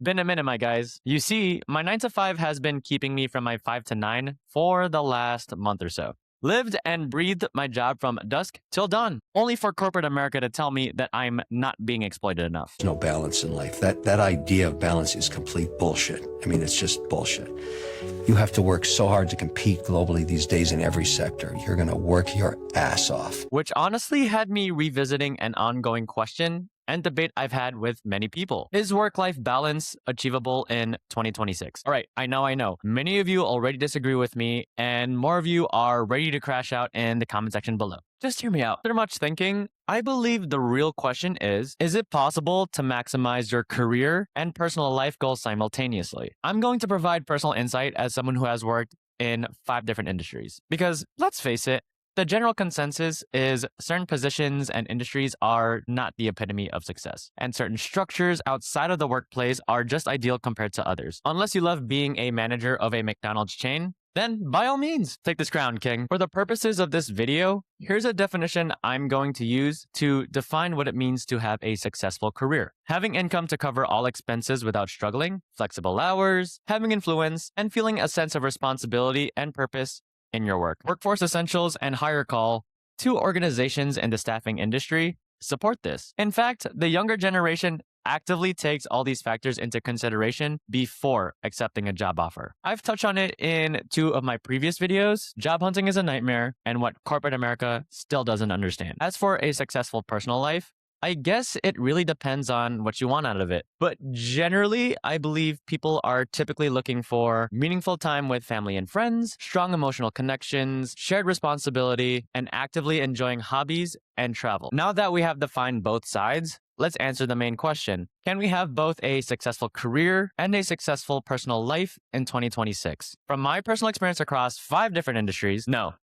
Been a minute, my guys. You see, my 9 to 5 has been keeping me from my 5 to 9 for the last month or so. Lived and breathed my job from dusk till dawn, only for corporate America to tell me that I'm not being exploited enough. There's no balance in life. That idea of balance is complete bullshit. I mean, it's just bullshit. You have to work so hard to compete globally these days in every sector. You're going to work your ass off. Which honestly had me revisiting an ongoing question and debate I've had with many people. Is work-life balance achievable in 2026? All right, I know. Many of you already disagree with me, and more of you are ready to crash out in the comment section below. Just hear me out. After much thinking, I believe the real question is it possible to maximize your career and personal life goals simultaneously? I'm going to provide personal insight as someone who has worked in 5 different industries. Because let's face it, the general consensus is certain positions and industries are not the epitome of success, and certain structures outside of the workplace are just ideal compared to others. Unless you love being a manager of a McDonald's chain, then by all means, take this crown, king. For the purposes of this video, here's a definition I'm going to use to define what it means to have a successful career. Having income to cover all expenses without struggling, flexible hours, having influence, and feeling a sense of responsibility and purpose in your work. Workforce Essentials and Hire Call, 2 organizations in the staffing industry, support this. In fact, the younger generation actively takes all these factors into consideration before accepting a job offer. I've touched on it in 2 of my previous videos. Job hunting is a nightmare and what corporate America still doesn't understand. As for a successful personal life, I guess it really depends on what you want out of it. But generally, I believe people are typically looking for meaningful time with family and friends, strong emotional connections, shared responsibility, and actively enjoying hobbies and travel. Now that we have defined both sides, let's answer the main question. Can we have both a successful career and a successful personal life in 2026? From my personal experience across 5 different industries, no.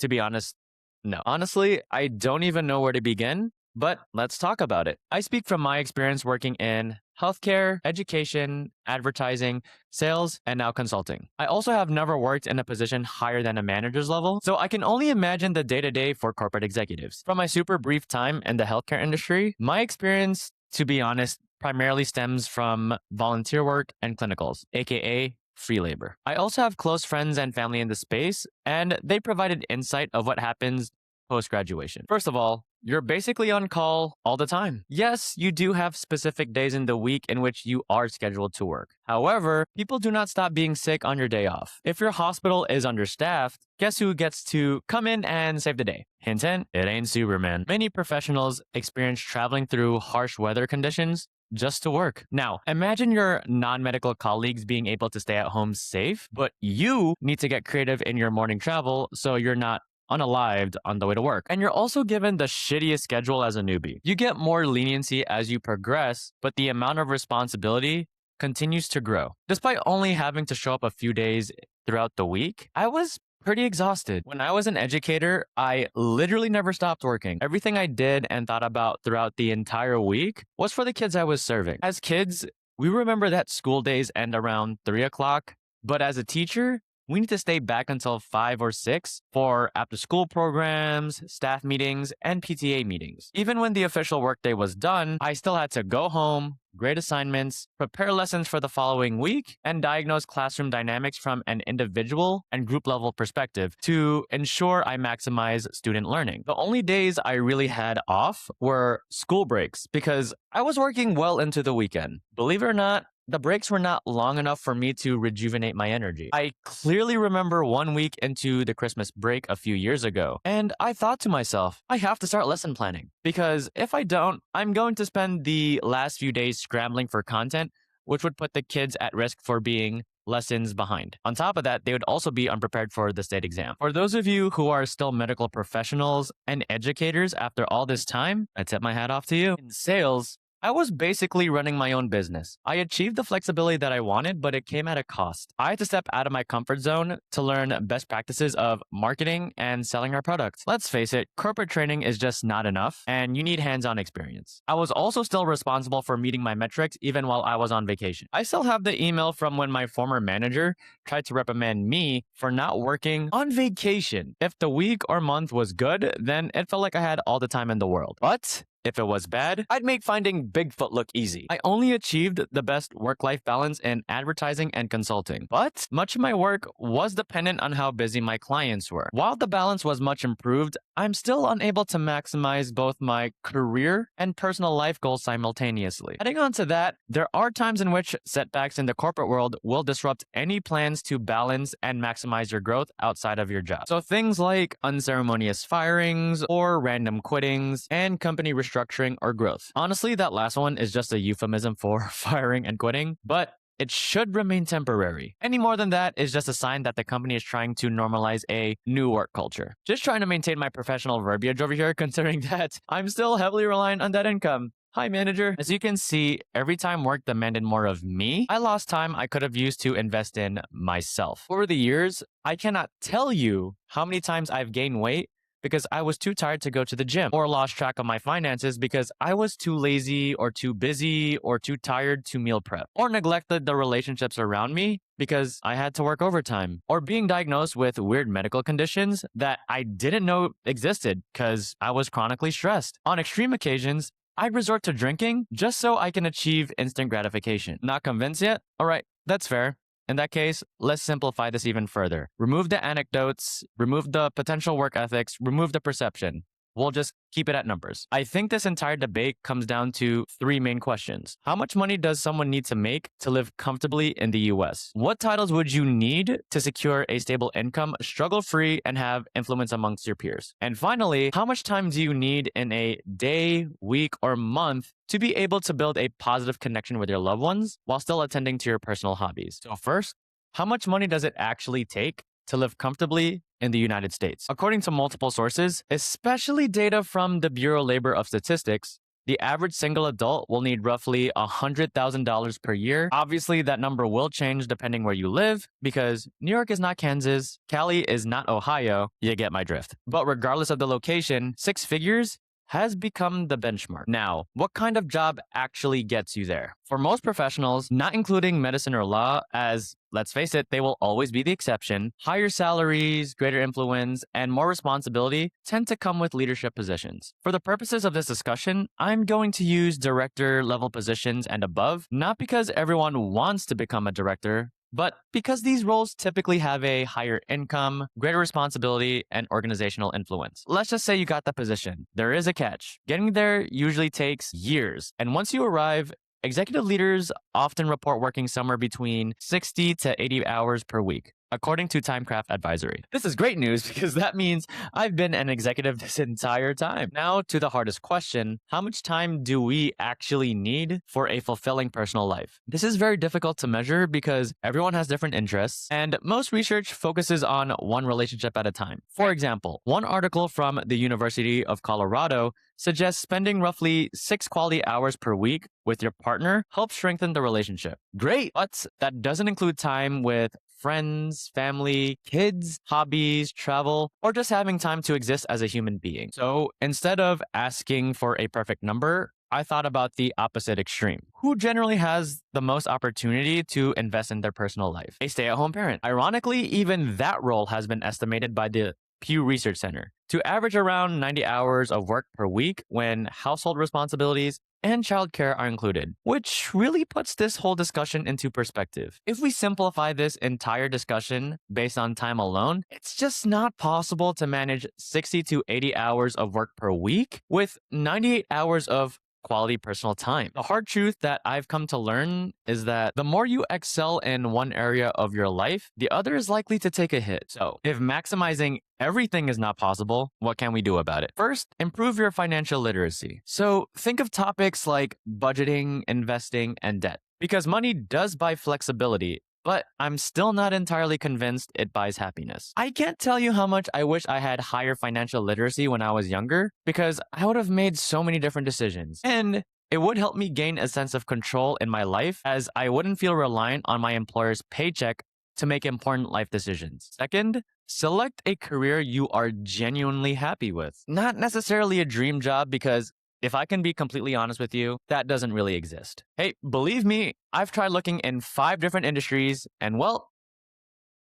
To be honest, no. Honestly, I don't even know where to begin. But let's talk about it. I speak from my experience working in healthcare, education, advertising, sales, and now consulting. I also have never worked in a position higher than a manager's level, so I can only imagine the day-to-day for corporate executives. From my super brief time in the healthcare industry, my experience, to be honest, primarily stems from volunteer work and clinicals, aka free labor. I also have close friends and family in the space, and they provided insight of what happens post-graduation. First of all, you're basically on call all the time. Yes, you do have specific days in the week in which you are scheduled to work. However, people do not stop being sick on your day off. If your hospital is understaffed, guess who gets to come in and save the day? Hint, hint, it ain't Superman. Many professionals experience traveling through harsh weather conditions just to work. Now, imagine your non-medical colleagues being able to stay at home safe, but you need to get creative in your morning travel so you're not unalived on the way to work. And you're also given the shittiest schedule as a newbie. You get more leniency as you progress, but the amount of responsibility continues to grow. Despite only having to show up a few days throughout the week, I was pretty exhausted. When I was an educator, I literally never stopped working. Everything I did and thought about throughout the entire week was for the kids I was serving. As kids, we remember that school days end around 3 o'clock, but as a teacher, we need to stay back until 5 or 6 for after-school programs, staff meetings, and PTA meetings. Even when the official workday was done, I still had to go home, grade assignments, prepare lessons for the following week, and diagnose classroom dynamics from an individual and group level perspective to ensure I maximize student learning. The only days I really had off were school breaks because I was working well into the weekend. Believe it or not, the breaks were not long enough for me to rejuvenate my energy. I clearly remember one week into the Christmas break a few years ago, and I thought to myself, I have to start lesson planning because if I don't, I'm going to spend the last few days scrambling for content, which would put the kids at risk for being lessons behind. On top of that, they would also be unprepared for the state exam. For those of you who are still medical professionals and educators after all this time, I tip my hat off to you. In sales, I was basically running my own business. I achieved the flexibility that I wanted, but it came at a cost. I had to step out of my comfort zone to learn best practices of marketing and selling our products. Let's face it, corporate training is just not enough, and you need hands-on experience. I was also still responsible for meeting my metrics even while I was on vacation. I still have the email from when my former manager tried to reprimand me for not working on vacation. If the week or month was good, then it felt like I had all the time in the world. But if it was bad, I'd make finding Bigfoot look easy. I only achieved the best work-life balance in advertising and consulting, but much of my work was dependent on how busy my clients were. While the balance was much improved, I'm still unable to maximize both my career and personal life goals simultaneously. Adding on to that, there are times in which setbacks in the corporate world will disrupt any plans to balance and maximize your growth outside of your job. So things like unceremonious firings or random quittings and company restructuring or growth. Honestly, that last one is just a euphemism for firing and quitting, but it should remain temporary. Any more than that is just a sign that the company is trying to normalize a new work culture. Just trying to maintain my professional verbiage over here, considering that I'm still heavily reliant on that income. Hi, manager. As you can see, every time work demanded more of me, I lost time I could have used to invest in myself. Over the years, I cannot tell you how many times I've gained weight because I was too tired to go to the gym, or lost track of my finances because I was too lazy or too busy or too tired to meal prep, or neglected the relationships around me because I had to work overtime, or being diagnosed with weird medical conditions that I didn't know existed because I was chronically stressed. On extreme occasions, I'd resort to drinking just so I can achieve instant gratification. Not convinced yet? All right, that's fair. In that case, let's simplify this even further. Remove the anecdotes, remove the potential work ethics, remove the perception. We'll just keep it at numbers. I think this entire debate comes down to three main questions. How much money does someone need to make to live comfortably in the US? What titles would you need to secure a stable income, struggle-free, and have influence amongst your peers? And finally, how much time do you need in a day, week, or month to be able to build a positive connection with your loved ones while still attending to your personal hobbies? So first, how much money does it actually take to live comfortably in the United States? According to multiple sources, especially data from the Bureau of Labor of Statistics, the average single adult will need roughly $100,000 per year. Obviously, that number will change depending where you live because New York is not Kansas, Cali is not Ohio. You get my drift. But regardless of the location, six figures has become the benchmark. Now, what kind of job actually gets you there? For most professionals, not including medicine or law, as let's face it, they will always be the exception, higher salaries, greater influence, and more responsibility tend to come with leadership positions. For the purposes of this discussion, I'm going to use director level positions and above, not because everyone wants to become a director, but because these roles typically have a higher income, greater responsibility, and organizational influence. Let's just say you got the position. There is a catch. Getting there usually takes years. And once you arrive, executive leaders often report working somewhere between 60 to 80 hours per week, according to Timecraft Advisory. This is great news because that means I've been an executive this entire time. Now to the hardest question, how much time do we actually need for a fulfilling personal life? This is very difficult to measure because everyone has different interests and most research focuses on one relationship at a time. For example, one article from the University of Colorado suggests spending roughly 6 quality hours per week with your partner helps strengthen the relationship. Great, but that doesn't include time with friends, family, kids, hobbies, travel, or just having time to exist as a human being. So instead of asking for a perfect number, I thought about the opposite extreme. Who generally has the most opportunity to invest in their personal life? A stay-at-home parent. Ironically, even that role has been estimated by the Pew Research Center to average around 90 hours of work per week when household responsibilities and childcare are included, which really puts this whole discussion into perspective. If we simplify this entire discussion based on time alone, it's just not possible to manage 60 to 80 hours of work per week with 98 hours of quality personal time. The hard truth that I've come to learn is that the more you excel in one area of your life, the other is likely to take a hit. So if maximizing everything is not possible, what can we do about it? First, improve your financial literacy. So think of topics like budgeting, investing, and debt. Because money does buy flexibility, but I'm still not entirely convinced it buys happiness. I can't tell you how much I wish I had higher financial literacy when I was younger, because I would have made so many different decisions. And it would help me gain a sense of control in my life, as I wouldn't feel reliant on my employer's paycheck to make important life decisions. Second, select a career you are genuinely happy with. Not necessarily a dream job, because if I can be completely honest with you, that doesn't really exist. Hey, believe me, I've tried looking in 5 different industries and well,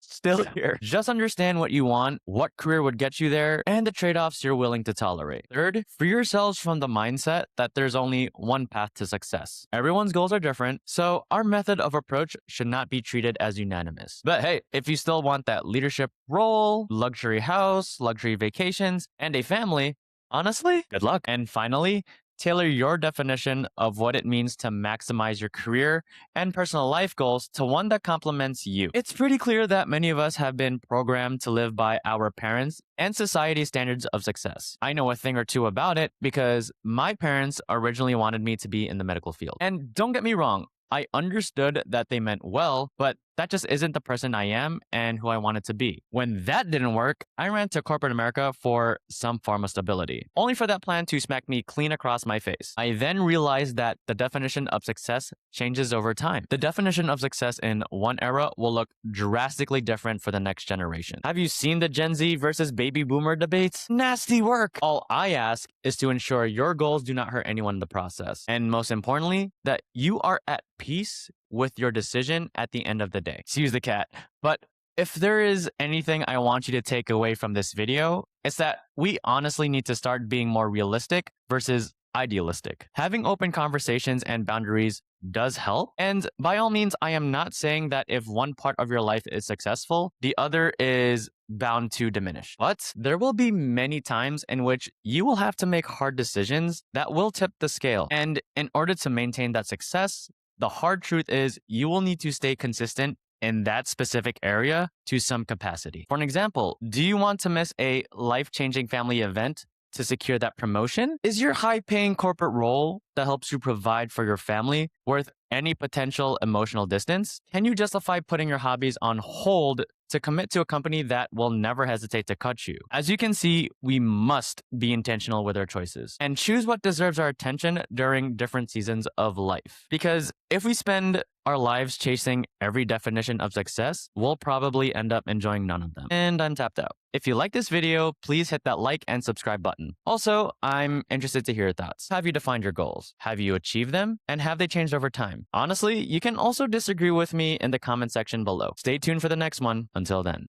still here. Just understand what you want, what career would get you there, and the trade-offs you're willing to tolerate. Third, free yourselves from the mindset that there's only one path to success. Everyone's goals are different, so our method of approach should not be treated as unanimous. But hey, if you still want that leadership role, luxury house, luxury vacations, and a family, honestly, good luck. And finally, tailor your definition of what it means to maximize your career and personal life goals to one that complements you. It's pretty clear that many of us have been programmed to live by our parents' and society's standards of success. I know a thing or two about it because my parents originally wanted me to be in the medical field. And don't get me wrong, I understood that they meant well, but that just isn't the person I am and who I wanted to be. When that didn't work, I ran to corporate America for some form of stability, only for that plan to smack me clean across my face. I then realized that the definition of success changes over time. The definition of success in one era will look drastically different for the next generation. Have you seen the Gen Z versus baby boomer debates? Nasty work. All I ask is to ensure your goals do not hurt anyone in the process. And most importantly, that you are at peace with your decision at the end of the day. Excuse the cat. But if there is anything I want you to take away from this video, it's that we honestly need to start being more realistic versus idealistic. Having open conversations and boundaries does help. And by all means, I am not saying that if one part of your life is successful, the other is bound to diminish. But there will be many times in which you will have to make hard decisions that will tip the scale. And in order to maintain that success, the hard truth is you will need to stay consistent in that specific area to some capacity. For an example, do you want to miss a life-changing family event to secure that promotion? Is your high-paying corporate role that helps you provide for your family worth any potential emotional distance? Can you justify putting your hobbies on hold to commit to a company that will never hesitate to cut you? As you can see, we must be intentional with our choices and choose what deserves our attention during different seasons of life. Because if we spend our lives chasing every definition of success, we'll probably end up enjoying none of them. And I'm tapped out. If you like this video, please hit that like and subscribe button. Also, I'm interested to hear your thoughts. Have you defined your goals? Have you achieved them? And have they changed over time? Honestly, you can also disagree with me in the comment section below. Stay tuned for the next one. Until then.